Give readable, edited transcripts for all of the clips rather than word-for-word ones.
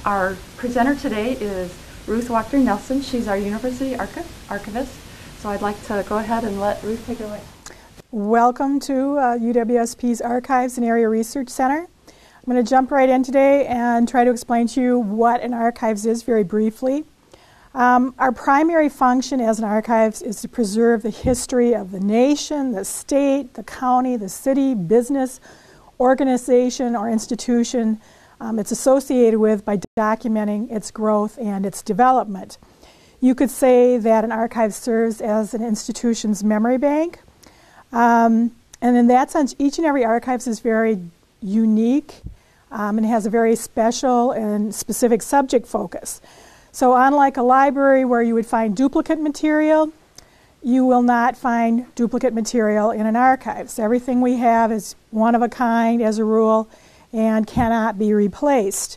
Our presenter today is Ruth Wachter-Nelson. She's our university archivist. So I'd like to go ahead and let Ruth take it away. Welcome to UWSP's Archives and Area Research Center. I'm going to jump right in today and try to explain to you what an archives is very briefly. Our primary function as an archives is to preserve the history of the nation, the state, the county, the city, business, organization, or institution it's associated with by documenting its growth and its development. You could say that an archive serves as an institution's memory bank. And in that sense, each and every archives is very unique and has a very special and specific subject focus. So unlike a library where you would find duplicate material, you will not find duplicate material in an archives. Everything we have is one of a kind as a rule and cannot be replaced.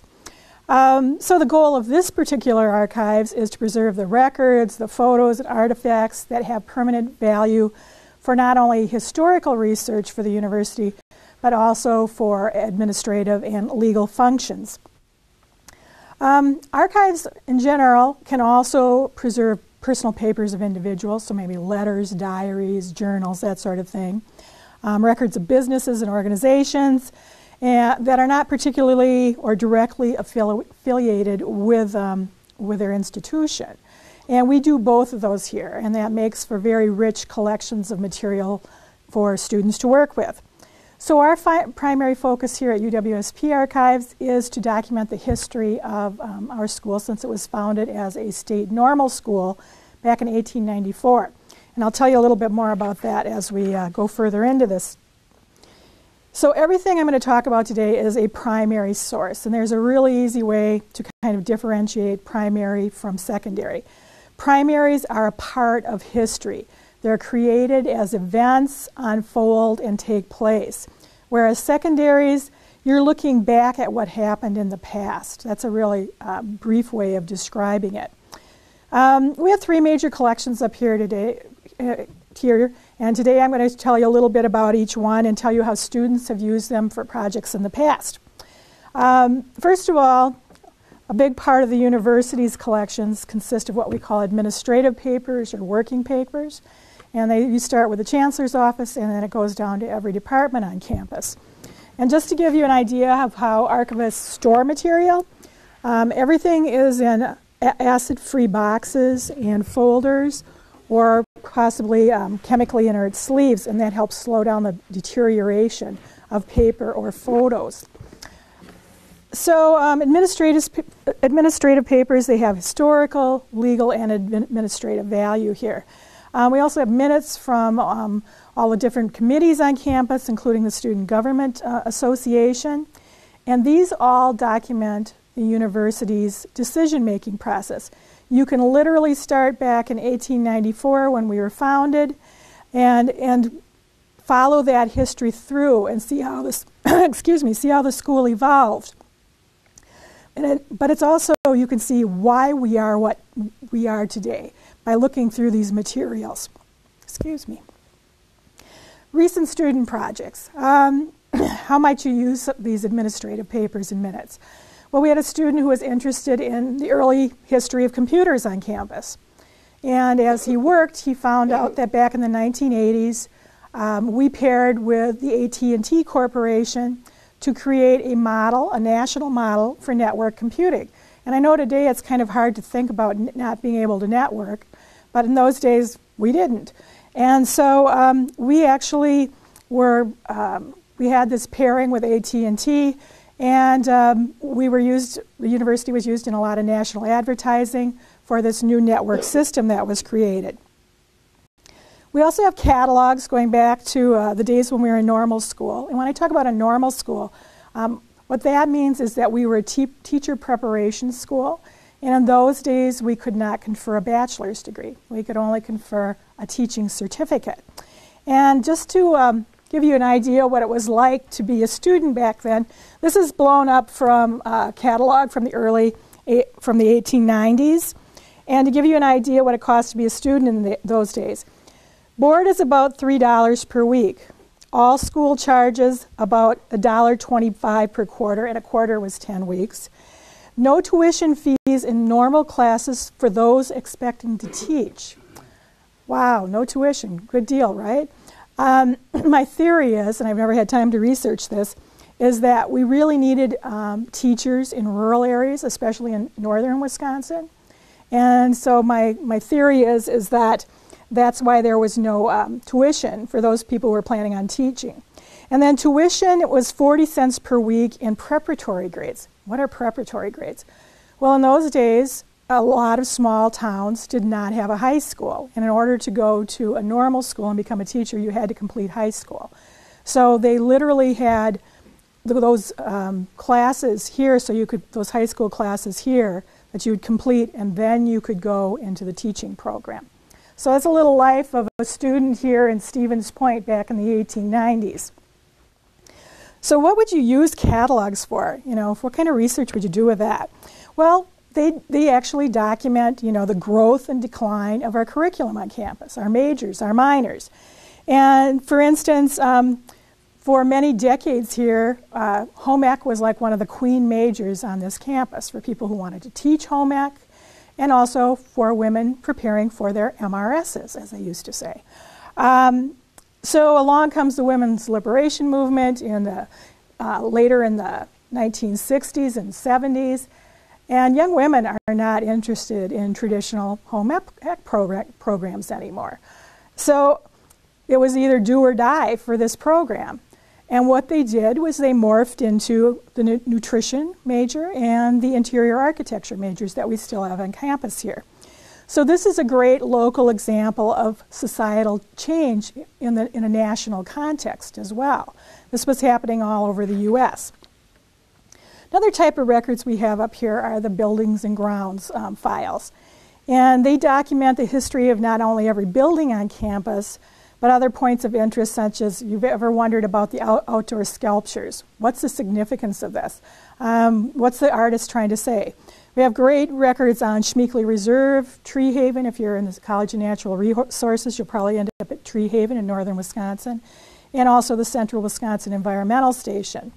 So the goal of this particular archives is to preserve the records, the photos, and artifacts that have permanent value for not only historical research for the university, but also for administrative and legal functions. Archives in general can also preserve personal papers of individuals, so maybe letters, diaries, journals, that sort of thing. Records of businesses and organizations that are not particularly or directly affiliated with their institution. And we do both of those here, and that makes for very rich collections of material for students to work with. So our primary focus here at UWSP Archives is to document the history of our school since it was founded as a state normal school back in 1894. And I'll tell you a little bit more about that as we go further into this. So everything I'm going to talk about today is a primary source, and there's a really easy way to kind of differentiate primary from secondary. Primaries are a part of history. They're created as events unfold and take place, whereas secondaries, you're looking back at what happened in the past. That's a really brief way of describing it. We have three major collections up here today. And today I'm going to tell you a little bit about each one and tell you how students have used them for projects in the past. First of all, a big part of the university's collections consist of what we call administrative papers or working papers. And you start with the chancellor's office and then it goes down to every department on campus. And just to give you an idea of how archivists store material, everything is in acid-free boxes and folders or possibly chemically inert sleeves, and that helps slow down the deterioration of paper or photos. So administrative papers, they have historical, legal, and administrative value here. We also have minutes from all the different committees on campus, including the Student Government Association, and these all document the university's decision-making process. You can literally start back in 1894 when we were founded and follow that history through and see how this see how the school evolved. But it's also, you can see why we are what we are today by looking through these materials. Recent student projects. How might you use these administrative papers and minutes? Well, we had a student who was interested in the early history of computers on campus. And as he worked, he found out that back in the 1980s, we paired with the AT&T Corporation to create a model, a national model for network computing. And I know today it's kind of hard to think about not being able to network, but in those days we didn't. And so we actually were, we had this pairing with AT&T, and the university was used in a lot of national advertising for this new network system that was created. We also have catalogs going back to the days when we were in normal school. And when I talk about a normal school, what that means is that we were a teacher preparation school. And in those days, we could not confer a bachelor's degree. We could only confer a teaching certificate. And just to give you an idea what it was like to be a student back then, this is blown up from a catalog from the 1890s. And to give you an idea what it cost to be a student in those days, board is about $3 per week. All school charges about $1.25 per quarter, and a quarter was 10 weeks. No tuition fees in normal classes for those expecting to teach. Wow, no tuition. Good deal, right? My theory is, and I've never had time to research this, is that we really needed teachers in rural areas, especially in northern Wisconsin. And so my theory is that that's why there was no tuition for those people who were planning on teaching. And then tuition, it was 40 cents per week in preparatory grades. What are preparatory grades? Well, in those days, a lot of small towns did not have a high school. And in order to go to a normal school and become a teacher, you had to complete high school. So they literally had those classes here, so you could, those high school classes here, that you would complete, and then you could go into the teaching program. So that's a little life of a student here in Stevens Point back in the 1890s. So what would you use catalogs for? You know, what kind of research would you do with that? Well, they actually document, you know, the growth and decline of our curriculum on campus, our majors, our minors. And for instance, for many decades here, home ec was like one of the queen majors on this campus for people who wanted to teach home ec, and also for women preparing for their MRSs, as they used to say. So along comes the women's liberation movement in the, later in the 1960s and 70s, and young women are not interested in traditional home ec programs anymore. So it was either do or die for this program. And what they did was they morphed into the nutrition major and the interior architecture majors that we still have on campus here. So this is a great local example of societal change in a national context as well. This was happening all over the U.S. Another type of records we have up here are the buildings and grounds files. And they document the history of not only every building on campus, but other points of interest, such as you've ever wondered about the outdoor sculptures. What's the significance of this? What's the artist trying to say? We have great records on Schmeekley Reserve, Tree Haven. If you're in the College of Natural Resources, you'll probably end up at Tree Haven in northern Wisconsin, and also the Central Wisconsin Environmental Station,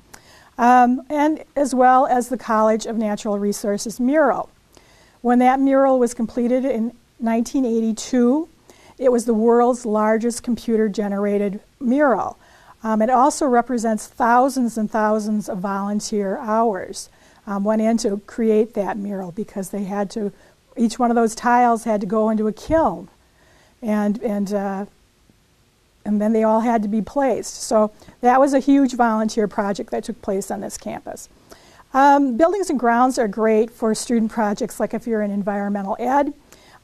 and as well as the College of Natural Resources mural. When that mural was completed in 1982, it was the world's largest computer-generated mural. It also represents thousands and thousands of volunteer hours went in to create that mural, because they had to, each one of those tiles had to go into a kiln, and then they all had to be placed. So that was a huge volunteer project that took place on this campus. Buildings and grounds are great for student projects, like if you're in environmental ed.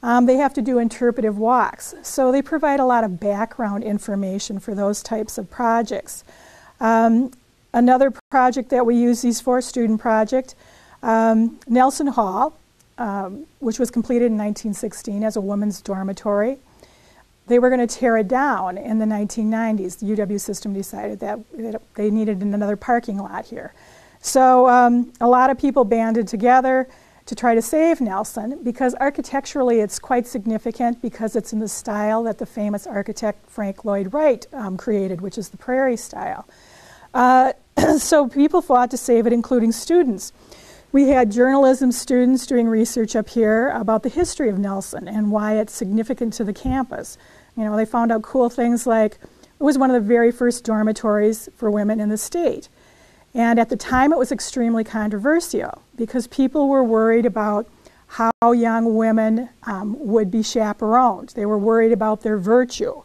They have to do interpretive walks, so they provide a lot of background information for those types of projects. Another project that we use these for, student project, Nelson Hall, which was completed in 1916 as a women's dormitory. They were going to tear it down in the 1990s. The UW system decided that they needed another parking lot here. So a lot of people banded together to try to save Nelson, because architecturally it's quite significant, because it's in the style that the famous architect Frank Lloyd Wright created, which is the prairie style. So people fought to save it, including students. We had journalism students doing research up here about the history of Nelson and why it's significant to the campus. You know, they found out cool things like it was one of the very first dormitories for women in the state. And at the time it was extremely controversial, because people were worried about how young women would be chaperoned. They were worried about their virtue.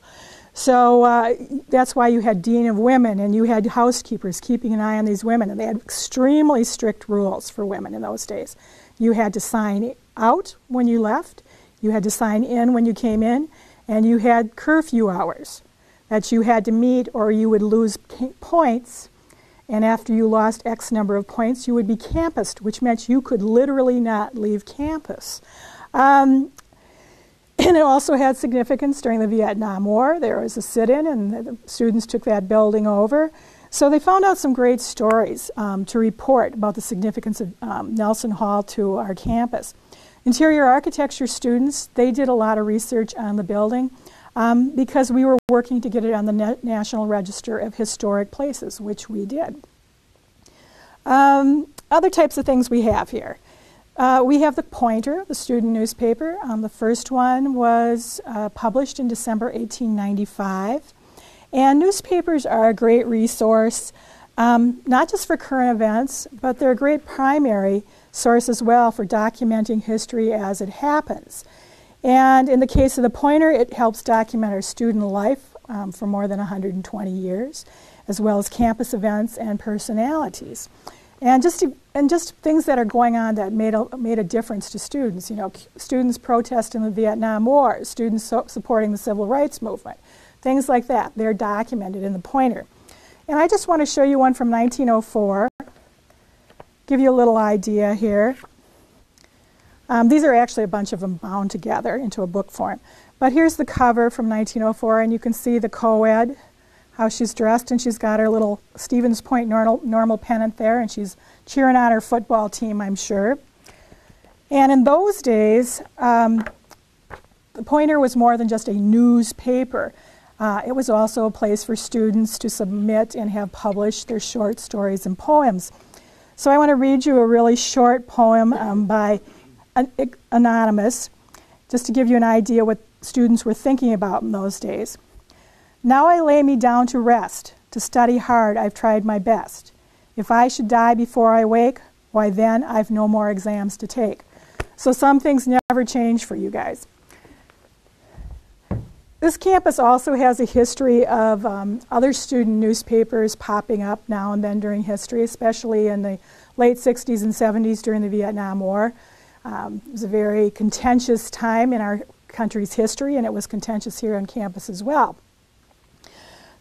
So that's why you had Dean of Women, and you had housekeepers keeping an eye on these women, and they had extremely strict rules for women in those days. You had to sign out when you left, you had to sign in when you came in, and you had curfew hours that you had to meet, or you would lose points. And after you lost X number of points, you would be campused, which meant you could literally not leave campus. And it also had significance during the Vietnam War. There was a sit-in, and the students took that building over. So they found out some great stories to report about the significance of Nelson Hall to our campus. Interior architecture students, they did a lot of research on the building, because we were working to get it on the National Register of Historic Places, which we did. Other types of things we have here. We have the Pointer, the student newspaper. The first one was published in December 1895. And newspapers are a great resource, not just for current events, but they're a great primary source as well for documenting history as it happens. And in the case of the Pointer, it helps document our student life for more than 120 years, as well as campus events and personalities. And just things that are going on that made a difference to students. You know, students protesting the Vietnam War, students supporting the Civil Rights Movement, things like that. They're documented in the Pointer. And I just want to show you one from 1904. Give you a little idea here. These are actually a bunch of them bound together into a book form. But here's the cover from 1904, and you can see the co-ed, how she's dressed, and she's got her little Stevens Point normal pennant there, and she's cheering on her football team, I'm sure. And in those days, the Pointer was more than just a newspaper. It was also a place for students to submit and have published their short stories and poems. So I want to read you a really short poem by Anonymous, just to give you an idea what students were thinking about in those days. Now I lay me down to rest. To study hard I've tried my best. If I should die before I wake, why then I've no more exams to take. So some things never change for you guys. This campus also has a history of other student newspapers popping up now and then during history, especially in the late 60s and 70s during the Vietnam War. It was a very contentious time in our country's history, and it was contentious here on campus as well.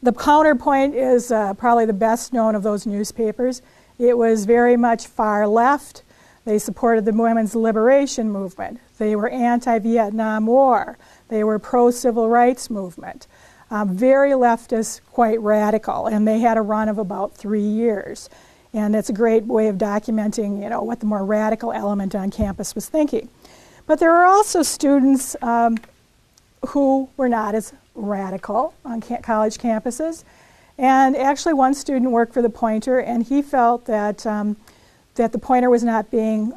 The Counterpoint is probably the best known of those newspapers. It was very much far left. They supported the women's liberation movement. They were anti-Vietnam War. They were pro-civil rights movement. Very leftist, quite radical, and they had a run of about 3 years. And it's a great way of documenting, you know, what the more radical element on campus was thinking. But there were also students who were not as radical on college campuses. And actually one student worked for the Pointer, and he felt that, that the Pointer was not being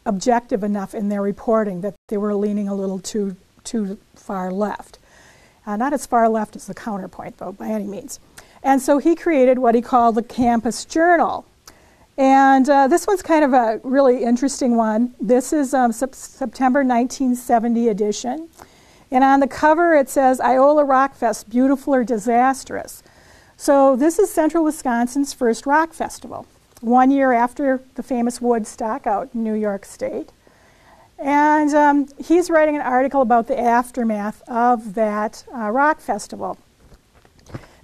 objective enough in their reporting, that they were leaning a little too far left. Not as far left as the Counterpoint, though, by any means. And so he created what he called the Campus Journal. And this one's kind of a really interesting one. This is September 1970 edition. And on the cover it says, Iola Rock Fest, beautiful or disastrous. So this is Central Wisconsin's first rock festival, 1 year after the famous Woodstock out in New York State. And he's writing an article about the aftermath of that rock festival.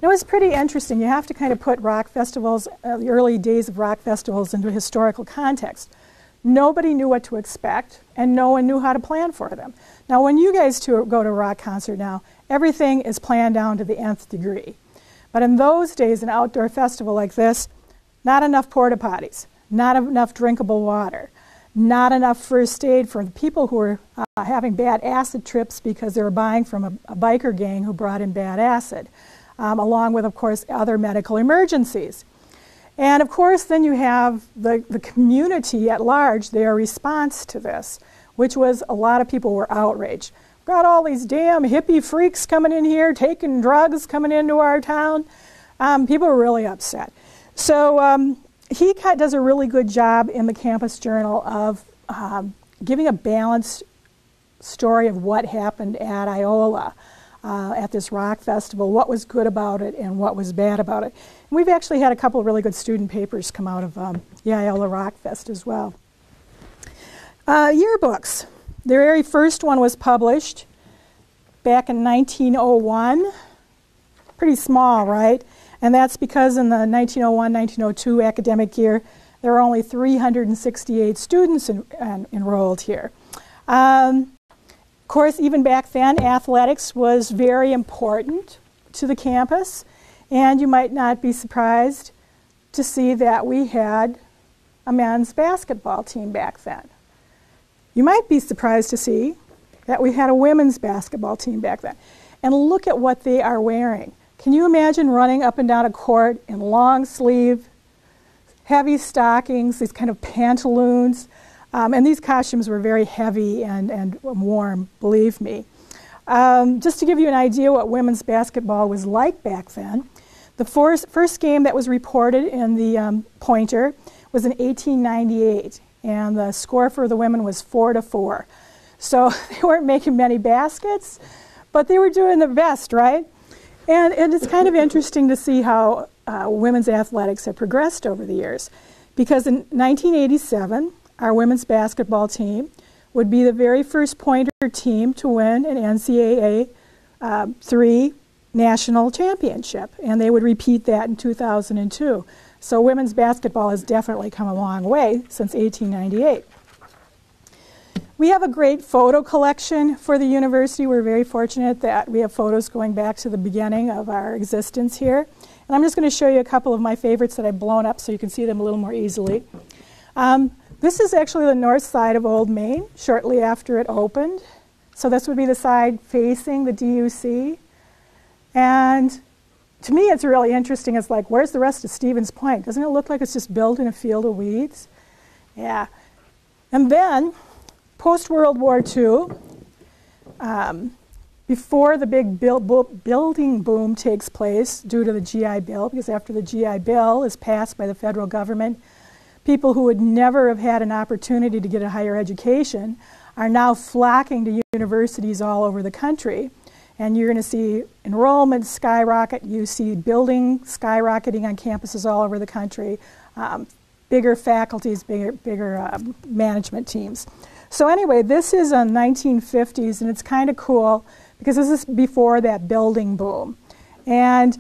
It was pretty interesting. You have to kind of put rock festivals, the early days of rock festivals, into a historical context. Nobody knew what to expect, and no one knew how to plan for them. Now, when you guys go to a rock concert now, everything is planned down to the nth degree. But in those days, an outdoor festival like this, not enough porta potties, not enough drinkable water, not enough first aid for the people who were having bad acid trips because they were buying from a biker gang who brought in bad acid, along with, of course, other medical emergencies. And, of course, then you have the community at large, their response to this, which was a lot of people were outraged. Got all these damn hippie freaks coming in here, taking drugs, coming into our town. People were really upset. So he does a really good job in the Campus Journal of giving a balanced story of what happened at Iola at this rock festival, what was good about it and what was bad about it. And we've actually had a couple of really good student papers come out of the Iola Rock Fest as well. Yearbooks. The very first one was published back in 1901. Pretty small, right? And that's because in the 1901-1902 academic year, there were only 368 students enrolled here. Of course, even back then, athletics was very important to the campus, and you might not be surprised to see that we had a men's basketball team back then. You might be surprised to see that we had a women's basketball team back then. And look at what they are wearing. Can you imagine running up and down a court in long sleeve, heavy stockings, these kind of pantaloons, And these costumes were very heavy and warm, believe me. Just to give you an idea what women's basketball was like back then, the first game that was reported in the Pointer was in 1898, and the score for the women was 4-4. So they weren't making many baskets, but they were doing their best, right? And it's kind of interesting to see how women's athletics have progressed over the years, because in 1987, our women's basketball team would be the very first Pointer team to win an NCAA 3 national championship, and they would repeat that in 2002. So women's basketball has definitely come a long way since 1898. We have a great photo collection for the university. We're very fortunate that we have photos going back to the beginning of our existence here. And I'm just going to show you a couple of my favorites that I've blown up so you can see them a little more easily. This is actually the north side of Old Main, shortly after it opened. So this would be the side facing the DUC. And to me, it's really interesting. It's like, where's the rest of Stevens Point? Doesn't it look like it's just built in a field of weeds? Yeah. And then, post-World War II, before the big building boom takes place due to the GI Bill, because after the GI Bill is passed by the federal government, people who would never have had an opportunity to get a higher education are now flocking to universities all over the country. And you're going to see enrollment skyrocket. You see building skyrocketing on campuses all over the country, bigger faculties, bigger management teams. So anyway, this is in 1950s, and it's kind of cool because this is before that building boom. And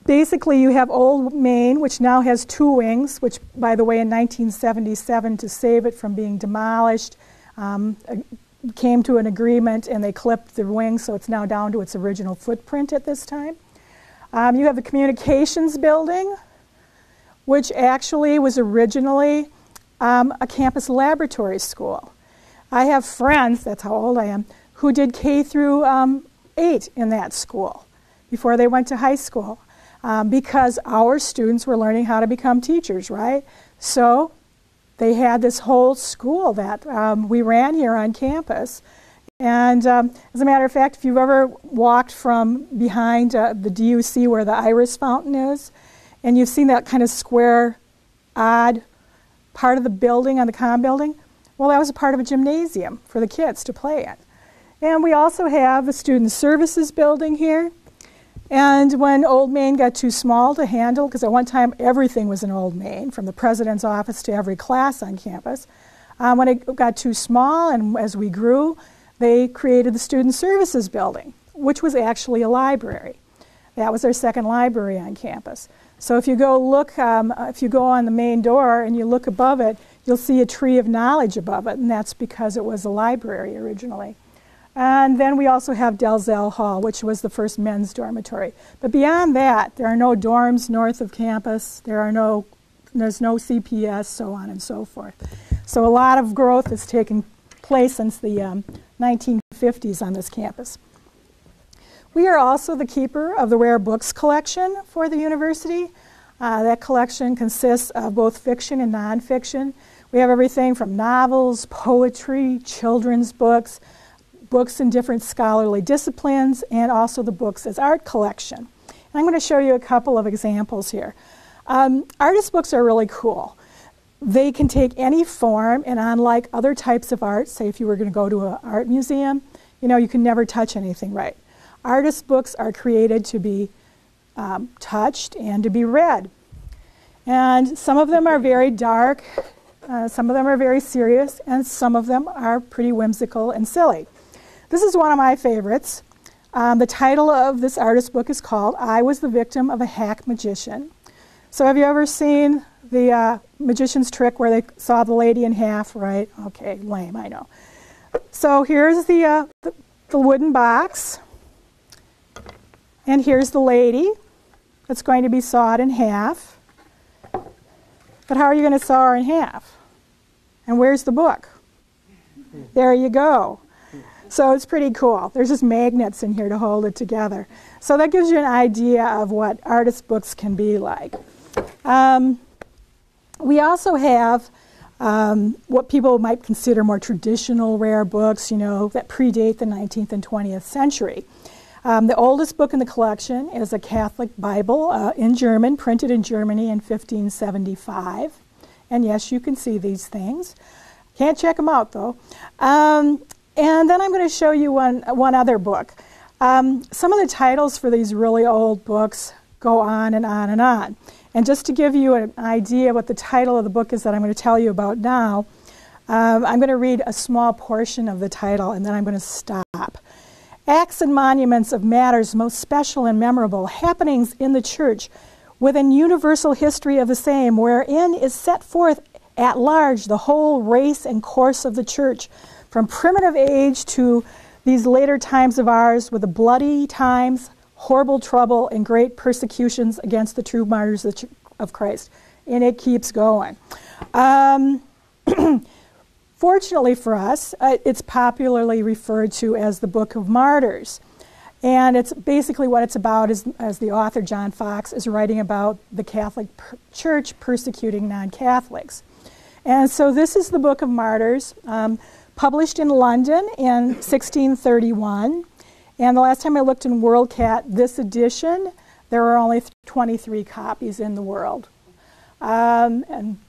basically, you have Old Main, which now has 2 wings, which, by the way, in 1977, to save it from being demolished, came to an agreement and they clipped the wing, so it's now down to its original footprint at this time. You have the communications building, which actually was originally a campus laboratory school. I have friends, that's how old I am, who did K through 8 in that school before they went to high school, because our students were learning how to become teachers, right? So they had this whole school that we ran here on campus. And as a matter of fact, if you've ever walked from behind the DUC where the Iris Fountain is, and you've seen that kind of square, odd part of the building on the comm building, well, that was a part of a gymnasium for the kids to play in. And we also have the Student Services building here. And when Old Main got too small to handle, because at one time everything was in Old Main, from the president's office to every class on campus, when it got too small and as we grew, they created the Student Services building, which was actually a library. That was our second library on campus. So if you go look, if you go on the main door and you look above it, you'll see a tree of knowledge above it, and that's because it was a library originally. And then we also have Dalzell Hall, which was the first men's dormitory. But beyond that, there are no dorms north of campus. There's no CPS, so on and so forth. So a lot of growth has taken place since the 1950s on this campus. We are also the keeper of the rare books collection for the university. That collection consists of both fiction and nonfiction. We have everything from novels, poetry, children's books, books in different scholarly disciplines, and also the books as art collection. And I'm going to show you a couple of examples here. Artist books are really cool. They can take any form, and unlike other types of art, say if you were going to go to an art museum, you can never touch anything right. Artist books are created to be touched and to be read. And some of them are very dark, some of them are very serious, and some of them are pretty whimsical and silly. This is one of my favorites. The title of this artist book is called I Was the Victim of a Hack Magician. So have you ever seen the magician's trick where they saw the lady in half, right? Okay, lame, I know. So here's the wooden box, and here's the lady that's going to be sawed in half. But how are you going to saw her in half? And where's the book? There you go. So it's pretty cool. There's just magnets in here to hold it together. So that gives you an idea of what artist books can be like. We also have what people might consider more traditional rare books, that predate the 19th and 20th century. The oldest book in the collection is a Catholic Bible in German, printed in Germany in 1575. And yes, you can see these things. Can't check them out, though. And then I'm going to show you one other book. Some of the titles for these really old books go on and on and on. And just to give you an idea what the title of the book is that I'm going to tell you about now, I'm going to read a small portion of the title and then I'm going to stop. Acts and monuments of matters most special and memorable, happenings in the church, with an universal history of the same, wherein is set forth at large the whole race and course of the church, from primitive age to these later times of ours, with the bloody times, horrible trouble, and great persecutions against the true martyrs of Christ. And it keeps going. Fortunately for us, it's popularly referred to as the Book of Martyrs. And it's basically what it's about is, as the author, John Fox, is writing about the Catholic Church persecuting non-Catholics. And so this is the Book of Martyrs, published in London in 1631. And the last time I looked in WorldCat, this edition, there are only 23 copies in the world. And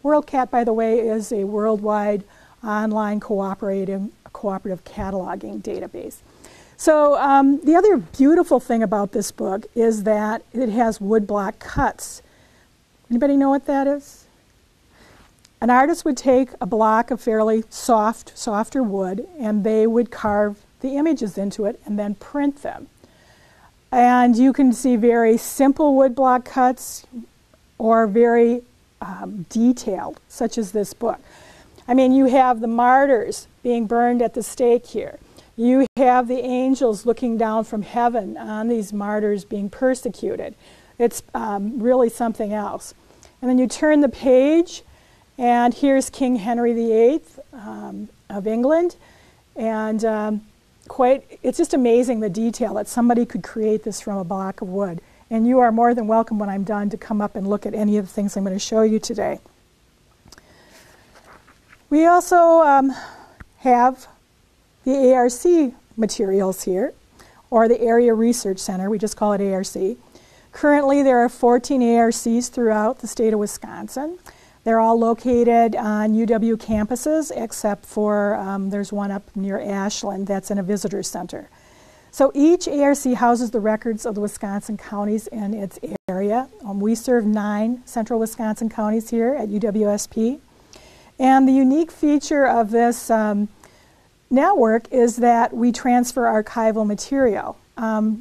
WorldCat, by the way, is a worldwide online cooperative cataloging database. So the other beautiful thing about this book is that it has woodblock cuts. Anybody know what that is? An artist would take a block of fairly softer wood, and they would carve the images into it and then print them. And you can see very simple woodblock cuts or very detailed, such as this book. I mean, you have the martyrs being burned at the stake here. You have the angels looking down from heaven on these martyrs being persecuted. It's really something else. And then you turn the page, and here's King Henry VIII of England. And it's just amazing the detail that somebody could create this from a block of wood. And you are more than welcome when I'm done to come up and look at any of the things I'm going to show you today. We also have the ARC materials here, or the Area Research Center. We just call it ARC. Currently, there are 14 ARCs throughout the state of Wisconsin. They're all located on UW campuses, except for there's one up near Ashland that's in a visitor center. So each ARC houses the records of the Wisconsin counties in its area. We serve 9 central Wisconsin counties here at UWSP. And the unique feature of this network is that we transfer archival material.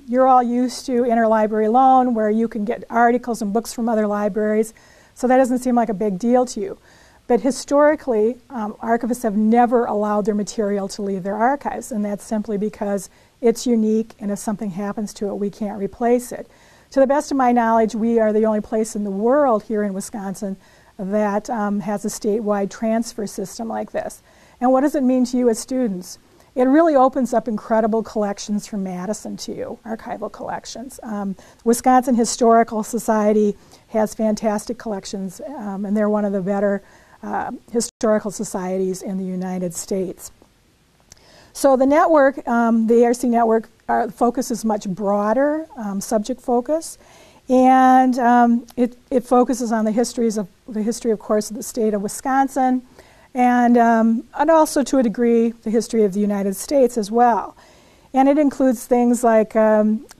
You're all used to interlibrary loan, where you can get articles and books from other libraries, so that doesn't seem like a big deal to you. But historically, archivists have never allowed their material to leave their archives, and that's simply because it's unique, and if something happens to it, we can't replace it. To the best of my knowledge, we are the only place in the world here in Wisconsin that has a statewide transfer system like this. And what does it mean to you as students? It really opens up incredible collections from Madison to you, archival collections. Wisconsin Historical Society has fantastic collections, and they're one of the better historical societies in the United States. So the network, the ARC network, focus is much broader, subject focus, and it focuses on the history, of course, of the state of Wisconsin, and also to a degree the history of the United States as well. And it includes things like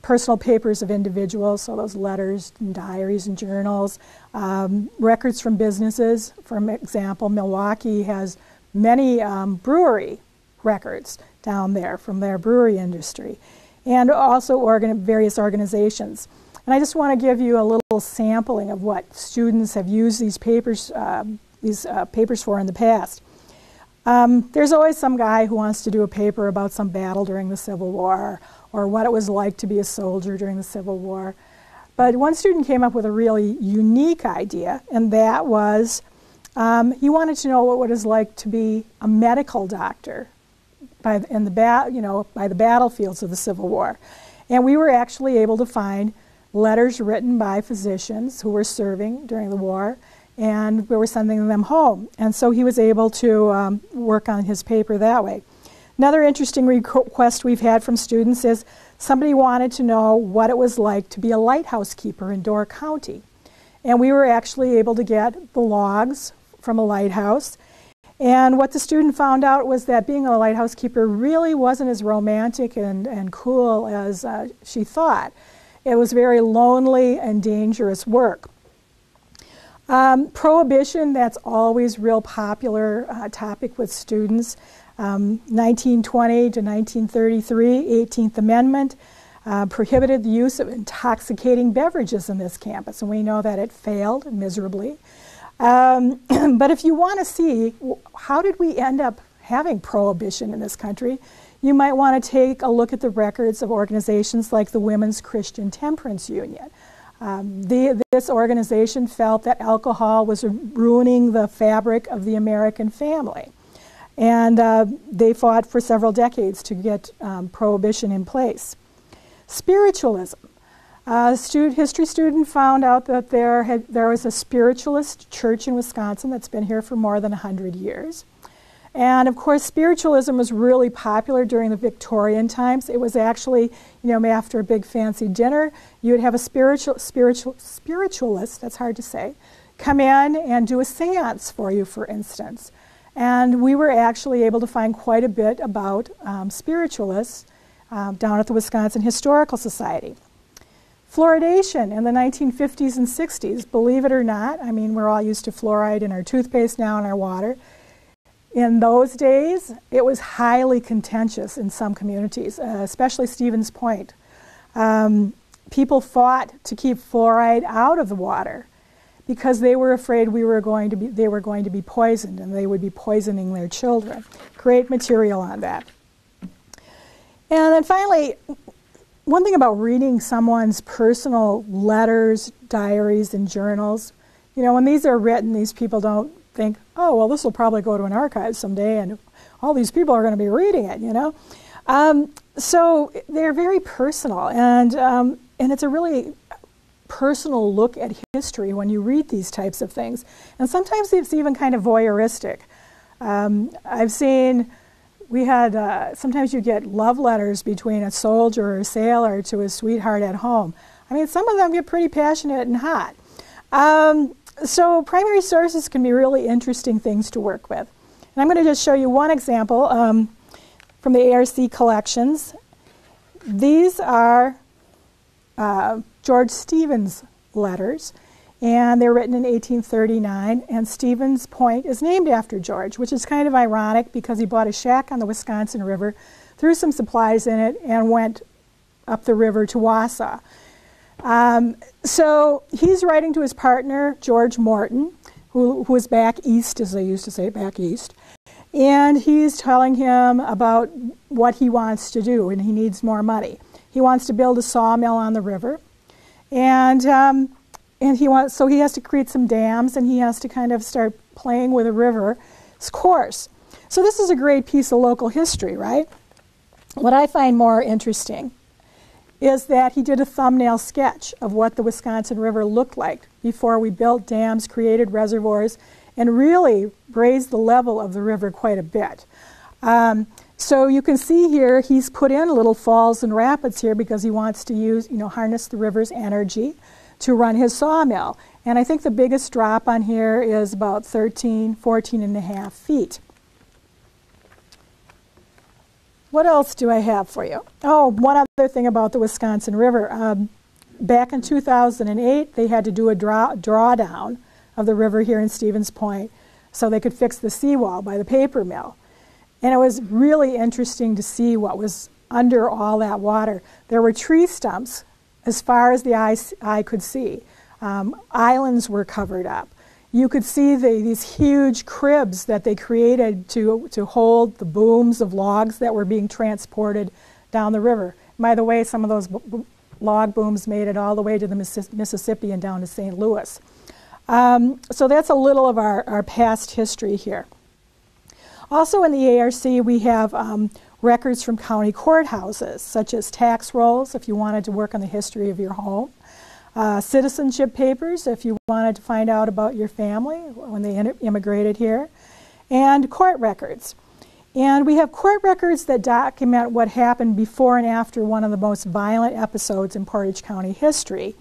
personal papers of individuals, so those letters and diaries and journals, records from businesses. For example, Milwaukee has many brewery records down there from their brewery industry, and also various organizations. And I just want to give you a little sampling of what students have used these papers for in the past. There's always some guy who wants to do a paper about some battle during the Civil War, or what it was like to be a soldier during the Civil War. But one student came up with a really unique idea, and that was he wanted to know what it was like to be a medical doctor by the battlefields of the Civil War. And we were actually able to find letters written by physicians who were serving during the war, and we were sending them home. And so he was able to work on his paper that way. Another interesting request we've had from students is somebody wanted to know what it was like to be a lighthouse keeper in Door County. And we were actually able to get the logs from a lighthouse. And what the student found out was that being a lighthouse keeper really wasn't as romantic and cool as she thought. It was very lonely and dangerous work. Prohibition, that's always real popular topic with students. 1920 to 1933, 18th Amendment prohibited the use of intoxicating beverages in this campus, and we know that it failed miserably. But if you want to see how did we end up having prohibition in this country, you might want to take a look at the records of organizations like the Women's Christian Temperance Union. This organization felt that alcohol was ruining the fabric of the American family. And they fought for several decades to get prohibition in place. Spiritualism. A history student found out that there was a spiritualist church in Wisconsin that's been here for more than 100 years. And of course, spiritualism was really popular during the Victorian times. It was actually, after a big fancy dinner, you would have a spiritualist, that's hard to say, come in and do a seance for you, for instance. And we were actually able to find quite a bit about spiritualists down at the Wisconsin Historical Society. Fluoridation in the 1950s and 60s, believe it or not, we're all used to fluoride in our toothpaste now in our water. In those days, it was highly contentious in some communities, especially Stevens Point. People fought to keep fluoride out of the water because they were afraid they were going to be poisoned and they would be poisoning their children. Great material on that. And then finally, one thing about reading someone's personal letters, diaries, and journals, when these are written, these people don't think, oh, well, this will probably go to an archive someday and all these people are going to be reading it, So they're very personal, and it's a really personal look at history when you read these types of things. And sometimes it's even kind of voyeuristic. I've seen, sometimes you get love letters between a soldier or a sailor to his sweetheart at home. Some of them get pretty passionate and hot. So primary sources can be really interesting things to work with. And I'm going to just show you one example from the ARC collections. These are George Stevens letters, and they're written in 1839, and Stevens Point is named after George, which is kind of ironic because he bought a shack on the Wisconsin River, threw some supplies in it, and went up the river to Wausau. So he's writing to his partner, George Morton, who is back east, as they used to say, back east. And he's telling him about what he wants to do, and he needs more money. He wants to build a sawmill on the river. And he has to create some dams, and he has to kind of start playing with the river's course. So this is a great piece of local history, right? What I find more interesting is that he did a thumbnail sketch of what the Wisconsin River looked like before we built dams, created reservoirs, and really raised the level of the river quite a bit. So you can see here he's put in little falls and rapids here because he wants to harness the river's energy to run his sawmill. And I think the biggest drop on here is about 14 and a half feet. What else do I have for you? Oh, one other thing about the Wisconsin River. Back in 2008, they had to do a drawdown of the river here in Stevens Point so they could fix the seawall by the paper mill. And it was really interesting to see what was under all that water. There were tree stumps as far as the eye could see. Islands were covered up. You could see these huge cribs that they created to hold the booms of logs that were being transported down the river. By the way, some of those log booms made it all the way to the Mississippi and down to St. Louis. So that's a little of our past history here. Also in the ARC, we have records from county courthouses, such as tax rolls, if you wanted to work on the history of your home. citizenship papers if you wanted to find out about your family when they immigrated here, and court records. And we have court records that document what happened before and after one of the most violent episodes in Portage County history.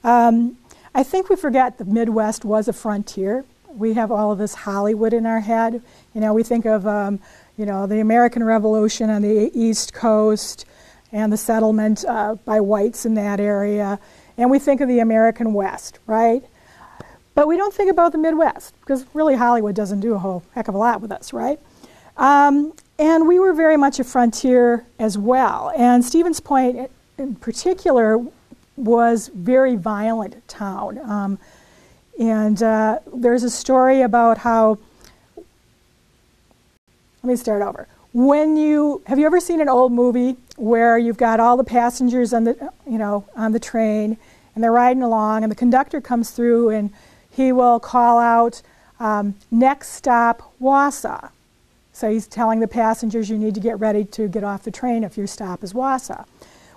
I think we forget the Midwest was a frontier. We have all of this Hollywood in our head. You know, we think of, the American Revolution on the East Coast and the settlement by whites in that area. And we think of the American West, right? But we don't think about the Midwest, because really Hollywood doesn't do a whole heck of a lot with us, right? And we were very much a frontier as well. And Stevens Point in particular was very violent town. There's a story about how, let me start over. Have you ever seen an old movie where you've got all the passengers on the train, and they're riding along, and the conductor comes through and he will call out, next stop, Wausau. So he's telling the passengers, you need to get ready to get off the train if your stop is Wausau.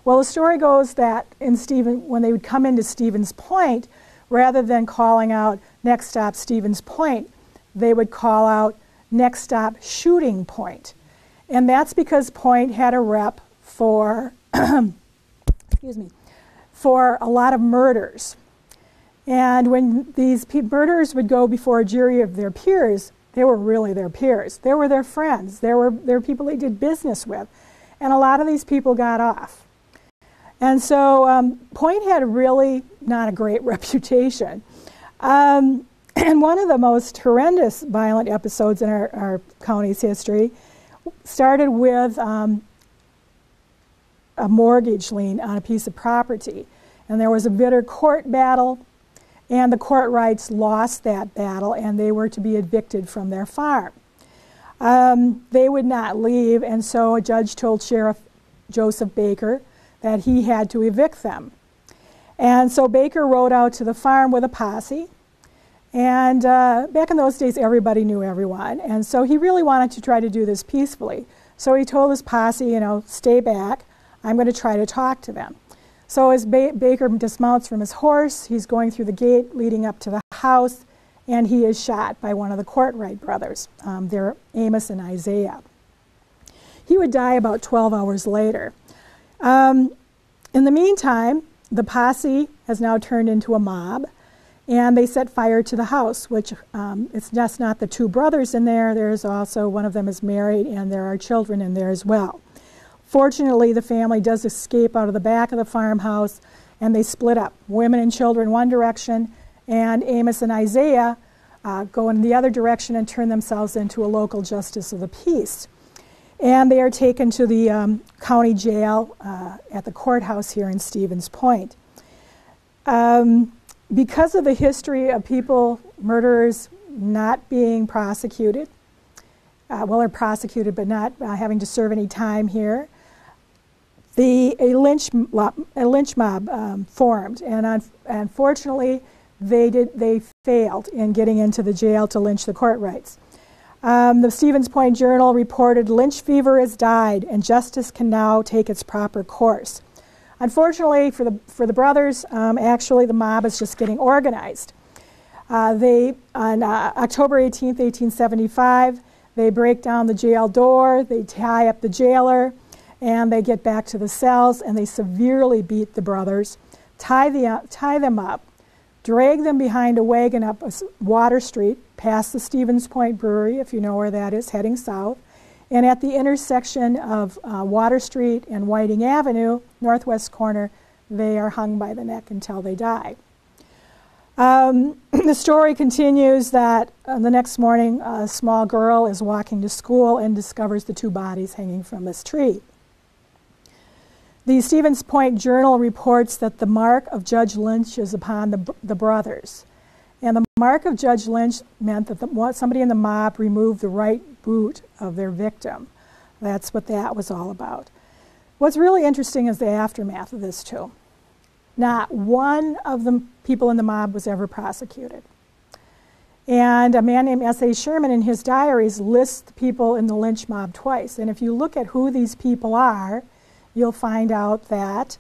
Well, the story goes that when they would come into Stevens Point, rather than calling out next stop Stevens Point, they would call out next stop Shooting Point. And that's because Point had a rep for, for a lot of murders. And when these murderers would go before a jury of their peers, they were really their peers. They were their friends. They were people they did business with. And a lot of these people got off. And so Point had really not a great reputation. And one of the most horrendous violent episodes in our county's history started with a mortgage lien on a piece of property. And there was a bitter court battle, and the court rights lost that battle, and they were to be evicted from their farm. They would not leave, and so a judge told Sheriff Joseph Baker that he had to evict them. And so Baker rode out to the farm with a posse. And back in those days, everybody knew everyone. And so he really wanted to try to do this peacefully. So he told his posse, stay back. I'm going to try to talk to them. So as Baker dismounts from his horse, he's going through the gate leading up to the house, and he is shot by one of the Courtwright brothers. They're Amos and Isaiah. He would die about 12 hours later. In the meantime, the posse has now turned into a mob, and they set fire to the house, which it's just not the two brothers in there. There's also, one of them is married, and there are children in there as well. Fortunately, the family does escape out of the back of the farmhouse, and they split up. Women and children one direction, and Amos and Isaiah go in the other direction and turn themselves into a local justice of the peace. And they are taken to the county jail at the courthouse here in Stevens Point. Because of the history of murderers not being prosecuted, they're prosecuted but not having to serve any time here, a lynch mob formed, and unfortunately they failed in getting into the jail to lynch the Courtwrights. The Stevens Point Journal reported, lynch fever has died and justice can now take its proper course. Unfortunately for the brothers, actually the mob is just getting organized. On October 18th, 1875, they break down the jail door, they tie up the jailer, and they get back to the cells, and they severely beat the brothers, tie them up, drag them behind a wagon up Water Street, past the Stevens Point Brewery, if you know where that is, heading south. And at the intersection of Water Street and Whiting Avenue, northwest corner, they are hung by the neck until they die. The story continues that the next morning, a small girl is walking to school and discovers the two bodies hanging from this tree. The Stevens Point Journal reports that the mark of Judge Lynch is upon the brothers. And the mark of Judge Lynch meant that somebody in the mob removed the right boot of their victim. That's what that was all about. What's really interesting is the aftermath of this, too. Not one of the people in the mob was ever prosecuted. And a man named S.A. Sherman in his diaries lists the people in the lynch mob twice. And if you look at who these people are, you'll find out that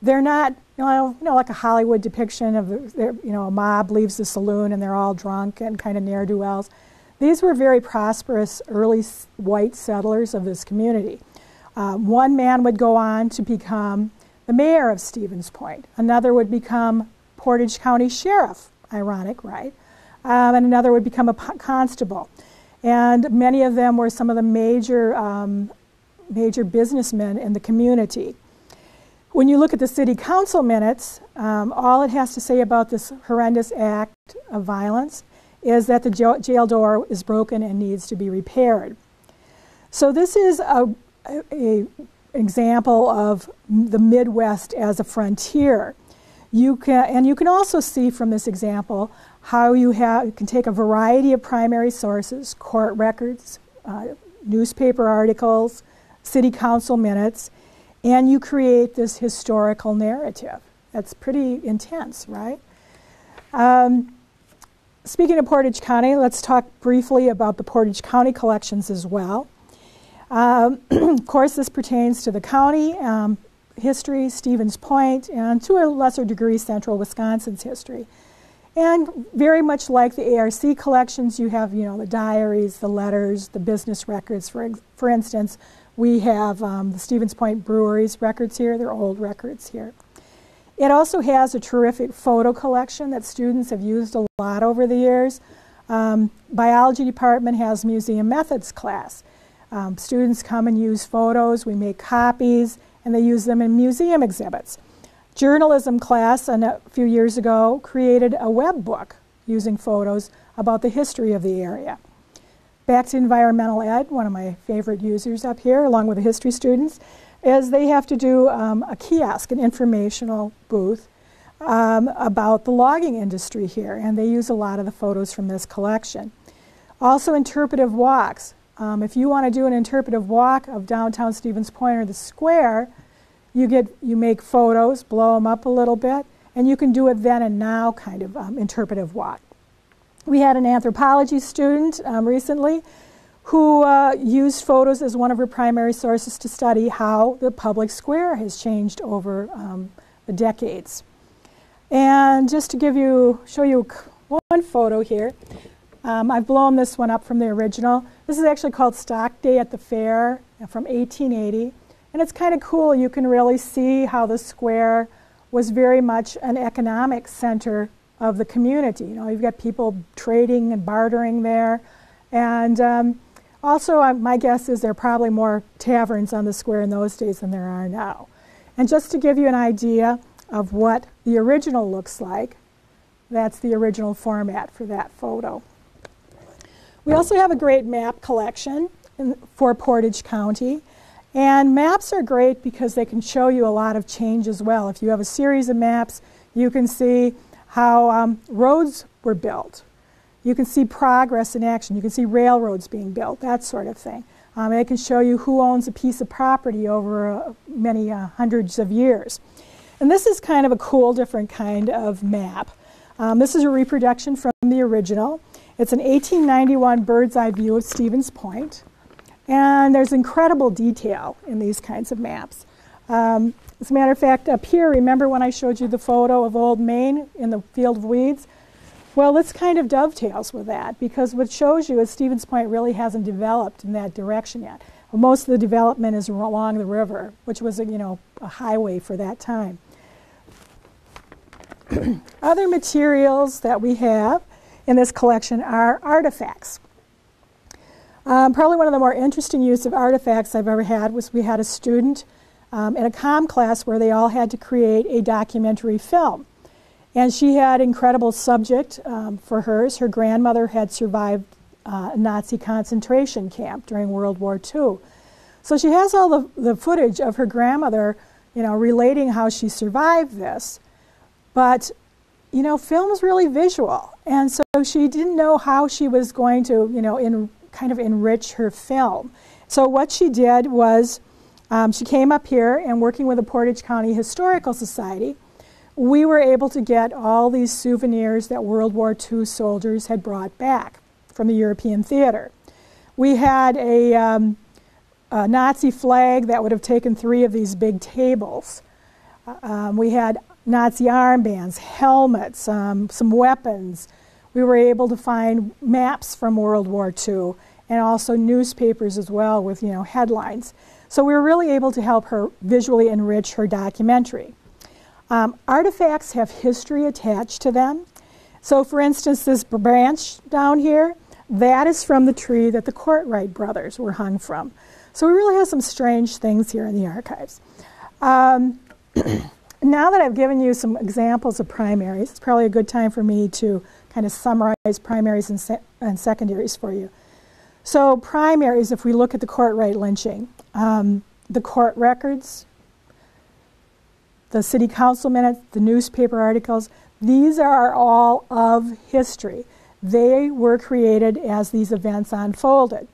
They're not, like a Hollywood depiction of, a mob leaves the saloon and they're all drunk and kind of ne'er-do-wells. These were very prosperous early white settlers of this community. One man would go on to become the mayor of Stevens Point. Another would become Portage County Sheriff, ironic, right? And another would become a constable. And many of them were some of the major businessmen in the community. When you look at the city council minutes, all it has to say about this horrendous act of violence is that the jail door is broken and needs to be repaired. So this is an example of the Midwest as a frontier. You can also see from this example how you can take a variety of primary sources, court records, newspaper articles, city council minutes, and you create this historical narrative. That's pretty intense, right? Speaking of Portage County, let's talk briefly about the Portage County collections as well. Of course, this pertains to the county history, Stevens Point, and to a lesser degree, central Wisconsin's history. And very much like the ARC collections, you have, the diaries, the letters, the business records. For instance, we have the Stevens Point Brewery's records here. They're old records here. It also has a terrific photo collection that students have used a lot over the years. Biology department has museum methods class. Students come and use photos, we make copies, and they use them in museum exhibits. Journalism class a few years ago created a web book using photos about the history of the area. Back to environmental ed, one of my favorite users up here, along with the history students, is they have to do a kiosk, an informational booth about the logging industry here, and they use a lot of the photos from this collection. Also interpretive walks. If you want to do an interpretive walk of downtown Stevens Point or the square, you make photos, blow them up a little bit, and you can do it then and now kind of interpretive walk. We had an anthropology student recently who used photos as one of her primary sources to study how the public square has changed over the decades. And just to show you one photo here, I've blown this one up from the original. This is actually called Stock Day at the Fair from 1880. And it's kind of cool. You can really see how the square was very much an economic center of the community. You've got people trading and bartering there. And also, my guess is there are probably more taverns on the square in those days than there are now. And just to give you an idea of what the original looks like, that's the original format for that photo. We also have a great map collection for Portage County. And maps are great because they can show you a lot of change as well. If you have a series of maps, you can see how roads were built. You can see progress in action. You can see railroads being built, that sort of thing. It can show you who owns a piece of property over many hundreds of years. And this is kind of a cool, different kind of map. This is a reproduction from the original. It's an 1891 bird's eye view of Stevens Point. And there's incredible detail in these kinds of maps. As a matter of fact, up here, remember when I showed you the photo of Old Main in the field of weeds? Well, this kind of dovetails with that, because what shows you is Stevens Point really hasn't developed in that direction yet. Well, most of the development is along the river, which was a highway for that time. Other materials that we have in this collection are artifacts. Probably one of the more interesting use of artifacts I've ever had was we had a student in a comm class where they all had to create a documentary film. And she had incredible subject for hers. Her grandmother had survived a Nazi concentration camp during World War II. So she has all the footage of her grandmother, relating how she survived this. But, film's really visual. And so she didn't know how she was going to, kind of enrich her film. So what she did was she came up here and working with the Portage County Historical Society, we were able to get all these souvenirs that World War II soldiers had brought back from the European theater. We had a Nazi flag that would have taken 3 of these big tables. We had Nazi armbands, helmets, some weapons. We were able to find maps from World War II and also newspapers as well with, headlines. So we were really able to help her visually enrich her documentary. Artifacts have history attached to them. So for instance, this branch down here, that is from the tree that the Courtwright brothers were hung from. So we really have some strange things here in the archives. Now that I've given you some examples of primaries, it's probably a good time for me to kind of summarize primaries and secondaries for you. So primaries, if we look at the Courtwright lynching, the court records, the city council minutes, the newspaper articles, these are all of history. They were created as these events unfolded.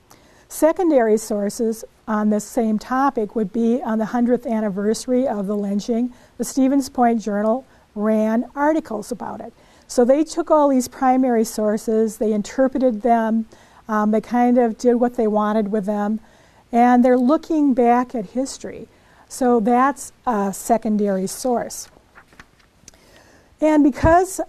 Secondary sources on this same topic would be on the 100th anniversary of the lynching. The Stevens Point Journal ran articles about it. So they took all these primary sources, they interpreted them, they kind of did what they wanted with them, and they're looking back at history. So that's a secondary source. And because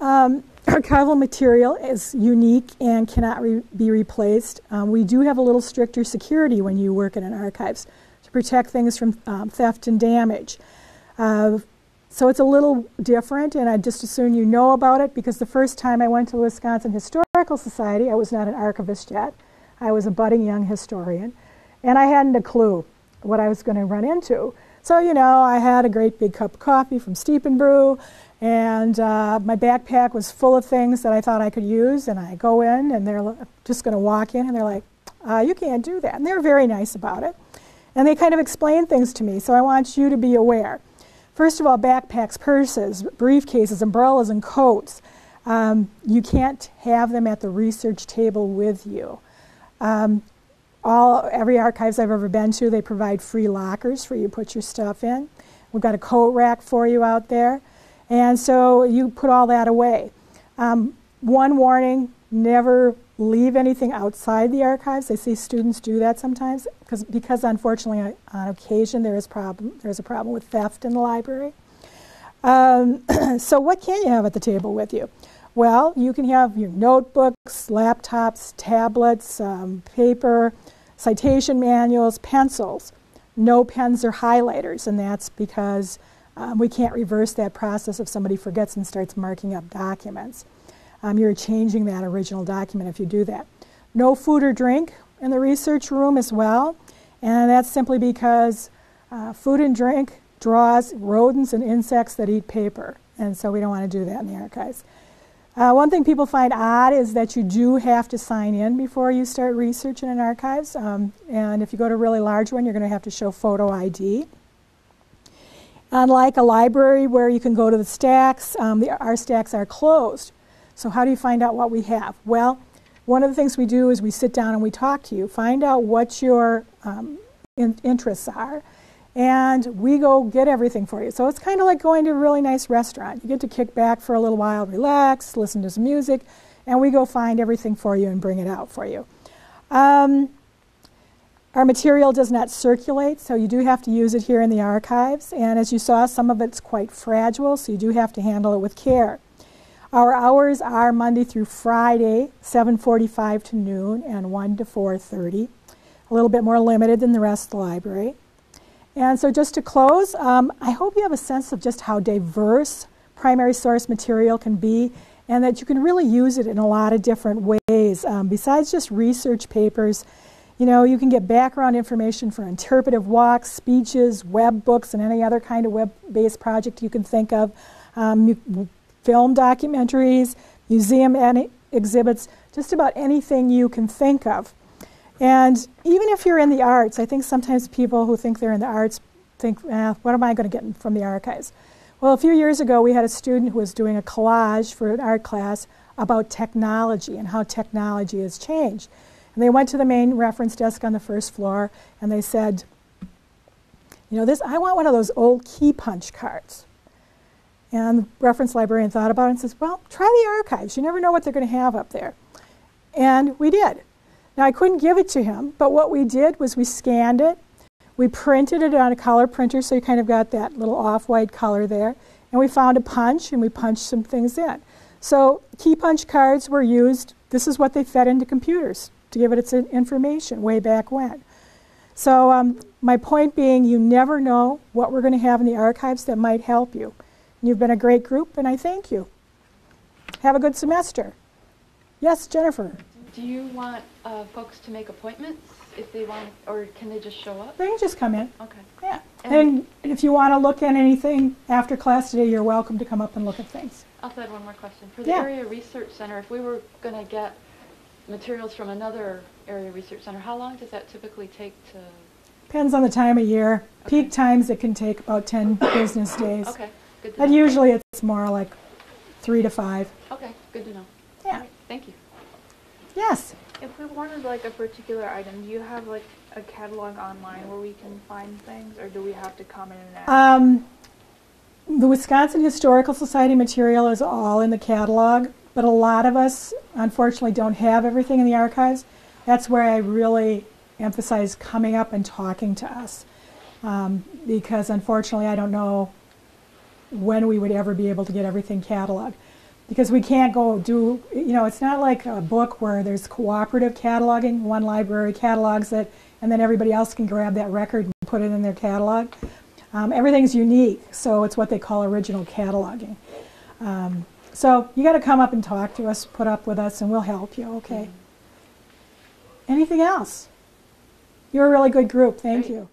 archival material is unique and cannot be replaced, we do have a little stricter security when you work in an archives to protect things from theft and damage. So it's a little different, and I just assume you know about it, because the first time I went to the Wisconsin Historical Society, I was not an archivist yet. I was a budding young historian, and I hadn't a clue what I was going to run into. So, I had a great big cup of coffee from Steep and Brew, and my backpack was full of things that I thought I could use, and I go in, and they're just going to walk in, and they're like, you can't do that. And they were very nice about it. And they kind of explained things to me, so I want you to be aware. First of all, backpacks, purses, briefcases, umbrellas, and coats. You can't have them at the research table with you. Every archives I've ever been to, they provide free lockers for you to put your stuff in. We've got a coat rack for you out there. And so you put all that away. One warning, never leave anything outside the archives. I see students do that sometimes because unfortunately on occasion there's a problem with theft in the library. So what can you have at the table with you? Well, you can have your notebooks, laptops, tablets, paper, citation manuals, pencils. No pens or highlighters, and that's because we can't reverse that process if somebody forgets and starts marking up documents. You're changing that original document if you do that. No food or drink in the research room as well, and that's simply because food and drink draws rodents and insects that eat paper, and so we don't want to do that in the archives. One thing people find odd is that you do have to sign in before you start research in an archives, and if you go to a really large one, you're going to have to show photo ID. Unlike a library where you can go to the stacks, our stacks are closed. So how do you find out what we have? Well, one of the things we do is we sit down and we talk to you, find out what your interests are, and we go get everything for you. So it's kind of like going to a really nice restaurant. You get to kick back for a little while, relax, listen to some music, and we go find everything for you and bring it out for you. Our material does not circulate, so you do have to use it here in the archives. And as you saw, some of it's quite fragile, so you do have to handle it with care. Our hours are Monday through Friday, 7:45 to noon and 1 to 4:30. A little bit more limited than the rest of the library. And so just to close, I hope you have a sense of just how diverse primary source material can be, and that you can really use it in a lot of different ways. Besides just research papers, you can get background information for interpretive walks, speeches, web books, and any other kind of web-based project you can think of. Film documentaries, museum exhibits, just about anything you can think of. And even if you're in the arts, I think sometimes people who think they're in the arts think, what am I going to get from the archives? Well, a few years ago, we had a student who was doing a collage for an art class about technology and how technology has changed. And they went to the main reference desk on the first floor, and they said, I want one of those old key punch cards. And the reference librarian thought about it and says, well, try the archives. You never know what they're going to have up there. And we did. Now, I couldn't give it to him, but what we did was we scanned it, We printed it on a color printer, so you kind of got that little off-white color there. And we found a punch, and we punched some things in. So key punch cards were used. This is what they fed into computers to give it its information way back when. So my point being, you never know what we're going to have in the archives that might help you. You've been a great group, and I thank you. Have a good semester. Yes, Jennifer? Do you want folks to make appointments if they want, or can they just show up? They can just come in. Okay. Yeah. And if you want to look at anything after class today, you're welcome to come up and look at things. I'll add one more question. For the Area Research Center, if we were going to get materials from another Area Research Center, how long does that typically take to? Depends on the time of year. Okay. Peak times, it can take about 10 business days. Okay, good to But know. usually it's more like 3 to 5. Okay, good to know. Yeah. Right, thank you. Yes? If we wanted like a particular item, do you have like a catalog online where we can find things, or do we have to come in and ask? The Wisconsin Historical Society material is all in the catalog, but a lot of us, unfortunately, don't have everything in the archives. That's where I really emphasize coming up and talking to us, because unfortunately I don't know when we would ever be able to get everything cataloged. Because we can't go do, it's not like a book where there's cooperative cataloging. One library catalogs it, and then everybody else can grab that record and put it in their catalog. Everything's unique, so it's what they call original cataloging. So you got to come up and talk to us, put up with us, and we'll help you, okay? Anything else? You're a really good group. Thank you.